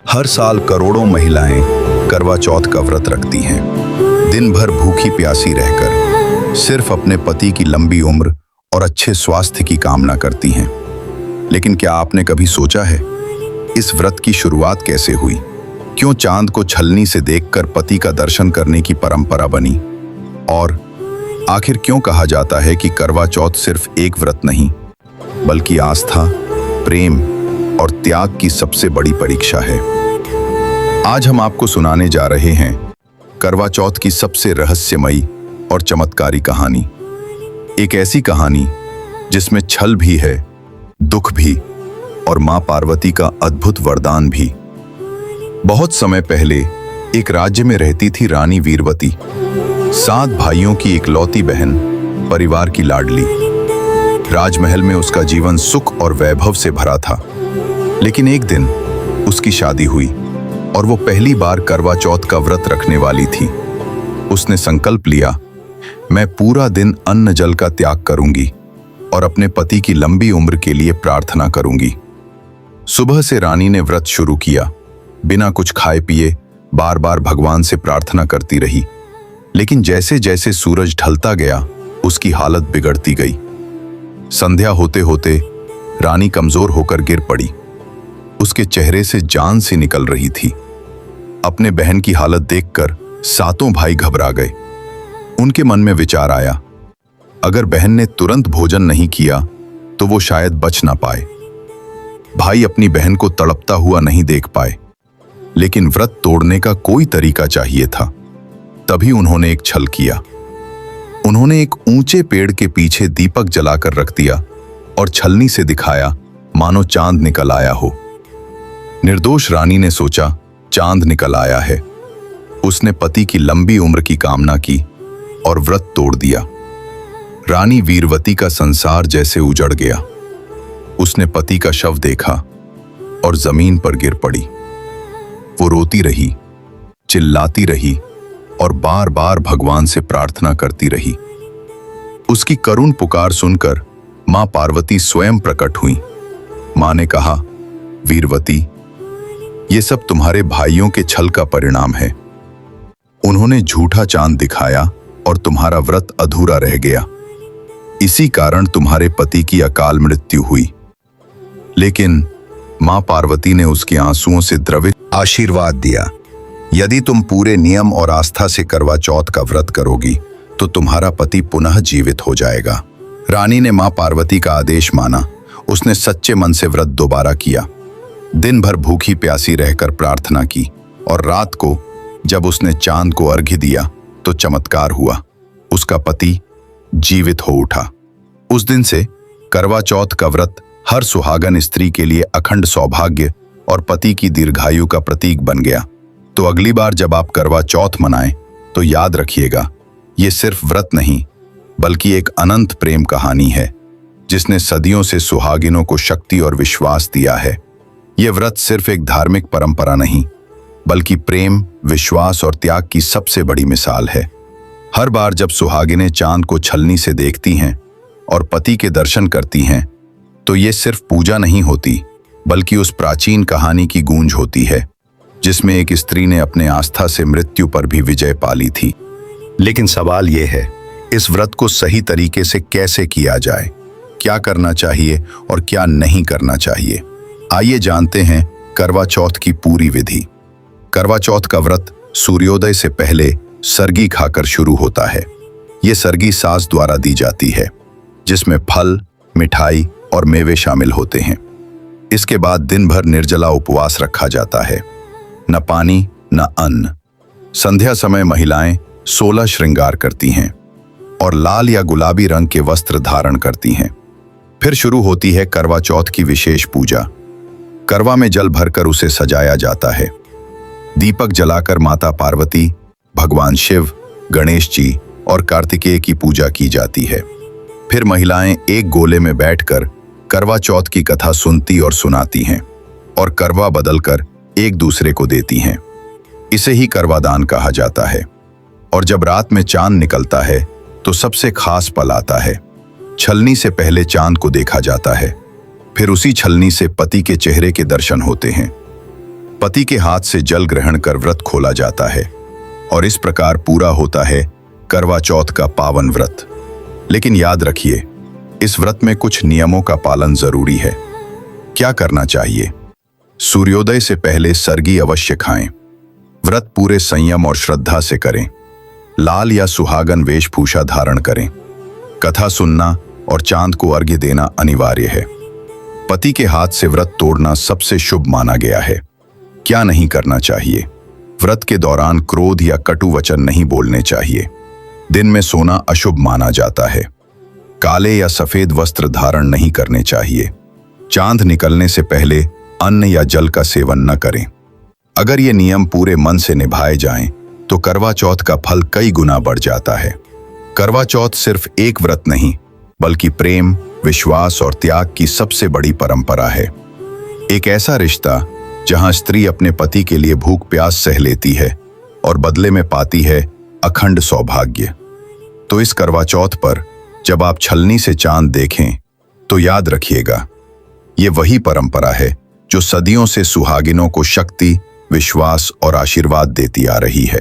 हर साल करोड़ों महिलाएं करवा चौथ का व्रत रखती हैं। दिन भर भूखी प्यासी रहकर सिर्फ अपने पति की लंबी उम्र और अच्छे स्वास्थ्य की कामना करती हैं। लेकिन क्या आपने कभी सोचा है इस व्रत की शुरुआत कैसे हुई? क्यों चांद को छलनी से देखकर पति का दर्शन करने की परंपरा बनी? और आखिर क्यों कहा जाता है कि करवा चौथ सिर्फ एक व्रत नहीं बल्कि आस्था, प्रेम और त्याग की सबसे बड़ी परीक्षा है? आज हम आपको सुनाने जा रहे हैं करवा चौथ की सबसे रहस्यमयी और चमत्कारी कहानी। एक ऐसी कहानी जिसमें छल भी है, दुख भी और मां पार्वती का अद्भुत वरदान भी। बहुत समय पहले एक राज्य में रहती थी रानी वीरवती, 7 भाइयों की इकलौती बहन, परिवार की लाडली। राजमहल में उसका जीवन सुख और वैभव से भरा था। लेकिन एक दिन उसकी शादी हुई और वो पहली बार करवा चौथ का व्रत रखने वाली थी। उसने संकल्प लिया, मैं पूरा दिन अन्न जल का त्याग करूंगी और अपने पति की लंबी उम्र के लिए प्रार्थना करूंगी। सुबह से रानी ने व्रत शुरू किया। बिना कुछ खाए पिए बार बार भगवान से प्रार्थना करती रही। लेकिन जैसे जैसे सूरज ढलता गया उसकी हालत बिगड़ती गई। संध्या होते होते रानी कमजोर होकर गिर पड़ी। उसके चेहरे से जान सी निकल रही थी। अपने बहन की हालत देखकर 7 भाई घबरा गए। उनके मन में विचार आया, अगर बहन ने तुरंत भोजन नहीं किया तो वो शायद बच ना पाए। भाई अपनी बहन को तड़पता हुआ नहीं देख पाए, लेकिन व्रत तोड़ने का कोई तरीका चाहिए था। तभी उन्होंने एक छल किया। उन्होंने एक ऊंचे पेड़ के पीछे दीपक जलाकर रख दिया और छलनी से दिखाया मानो चांद निकल आया हो। निर्दोष रानी ने सोचा, चांद निकल आया है। उसने पति की लंबी उम्र की कामना की और व्रत तोड़ दिया। रानी वीरवती का संसार जैसे उजड़ गया। उसने पति का शव देखा और जमीन पर गिर पड़ी। वो रोती रही, चिल्लाती रही और बार बार भगवान से प्रार्थना करती रही। उसकी करुण पुकार सुनकर मां पार्वती स्वयं प्रकट हुई। मां ने कहा, वीरवती, ये सब तुम्हारे भाइयों के छल का परिणाम है। उन्होंने झूठा चांद दिखाया और तुम्हारा व्रत अधूरा रह गया। इसी कारण तुम्हारे पति की अकाल मृत्यु हुई। लेकिन मां पार्वती ने उसके आंसुओं से द्रवित आशीर्वाद दिया, यदि तुम पूरे नियम और आस्था से करवा चौथ का व्रत करोगी तो तुम्हारा पति पुनः जीवित हो जाएगा। रानी ने मां पार्वती का आदेश माना। उसने सच्चे मन से व्रत दोबारा किया। दिन भर भूखी प्यासी रहकर प्रार्थना की और रात को जब उसने चांद को अर्घ्य दिया तो चमत्कार हुआ। उसका पति जीवित हो उठा। उस दिन से करवा चौथ का व्रत हर सुहागन स्त्री के लिए अखंड सौभाग्य और पति की दीर्घायु का प्रतीक बन गया। तो अगली बार जब आप करवा चौथ मनाएं तो याद रखिएगा, ये सिर्फ व्रत नहीं बल्कि एक अनंत प्रेम कहानी है जिसने सदियों से सुहागिनों को शक्ति और विश्वास दिया है। यह व्रत सिर्फ एक धार्मिक परंपरा नहीं बल्कि प्रेम, विश्वास और त्याग की सबसे बड़ी मिसाल है। हर बार जब सुहागिनें चांद को छलनी से देखती हैं और पति के दर्शन करती हैं तो ये सिर्फ पूजा नहीं होती बल्कि उस प्राचीन कहानी की गूंज होती है जिसमें एक स्त्री ने अपने आस्था से मृत्यु पर भी विजय पा ली थी। लेकिन सवाल यह है, इस व्रत को सही तरीके से कैसे किया जाए? क्या करना चाहिए और क्या नहीं करना चाहिए? आइए जानते हैं करवा चौथ की पूरी विधि। करवा चौथ का व्रत सूर्योदय से पहले सरगी खाकर शुरू होता है। ये सरगी सास द्वारा दी जाती है जिसमें फल, मिठाई और मेवे शामिल होते हैं। इसके बाद दिन भर निर्जला उपवास रखा जाता है, न पानी न अन्न। संध्या समय महिलाएं 16 श्रृंगार करती हैं और लाल या गुलाबी रंग के वस्त्र धारण करती हैं। फिर शुरू होती है करवा चौथ की विशेष पूजा। करवा में जल भरकर उसे सजाया जाता है। दीपक जलाकर माता पार्वती, भगवान शिव, गणेश जी और कार्तिकेय की पूजा की जाती है। फिर महिलाएं एक गोले में बैठकर करवा चौथ की कथा सुनती और सुनाती हैं और करवा बदलकर एक दूसरे को देती हैं। इसे ही करवादान कहा जाता है। और जब रात में चांद निकलता है तो सबसे खास पल आता है। छलनी से पहले चांद को देखा जाता है, फिर उसी छलनी से पति के चेहरे के दर्शन होते हैं। पति के हाथ से जल ग्रहण कर व्रत खोला जाता है और इस प्रकार पूरा होता है करवा चौथ का पावन व्रत। लेकिन याद रखिए, इस व्रत में कुछ नियमों का पालन जरूरी है। क्या करना चाहिए? सूर्योदय से पहले सरगी अवश्य खाएं। व्रत पूरे संयम और श्रद्धा से करें। लाल या सुहागन वेशभूषा धारण करें। कथा सुनना और चांद को अर्घ्य देना अनिवार्य है। पति के हाथ से व्रत तोड़ना सबसे शुभ माना गया है। क्या नहीं करना चाहिए? व्रत के दौरान क्रोध या कटु वचन नहीं बोलने चाहिए। दिन में सोना अशुभ माना जाता है। काले या सफेद वस्त्र धारण नहीं करने चाहिए। चांद निकलने से पहले अन्न या जल का सेवन न करें। अगर ये नियम पूरे मन से निभाए जाएं, तो करवा चौथ का फल कई गुना बढ़ जाता है। करवा चौथ सिर्फ एक व्रत नहीं, बल्कि प्रेम, विश्वास और त्याग की सबसे बड़ी परंपरा है। एक ऐसा रिश्ता जहां स्त्री अपने पति के लिए भूख प्यास सह लेती है और बदले में पाती है अखंड सौभाग्य। तो इस करवा चौथ पर जब आप छलनी से चांद देखें, तो याद रखिएगा, ये वही परंपरा है जो सदियों से सुहागिनों को शक्ति, विश्वास और आशीर्वाद देती आ रही है।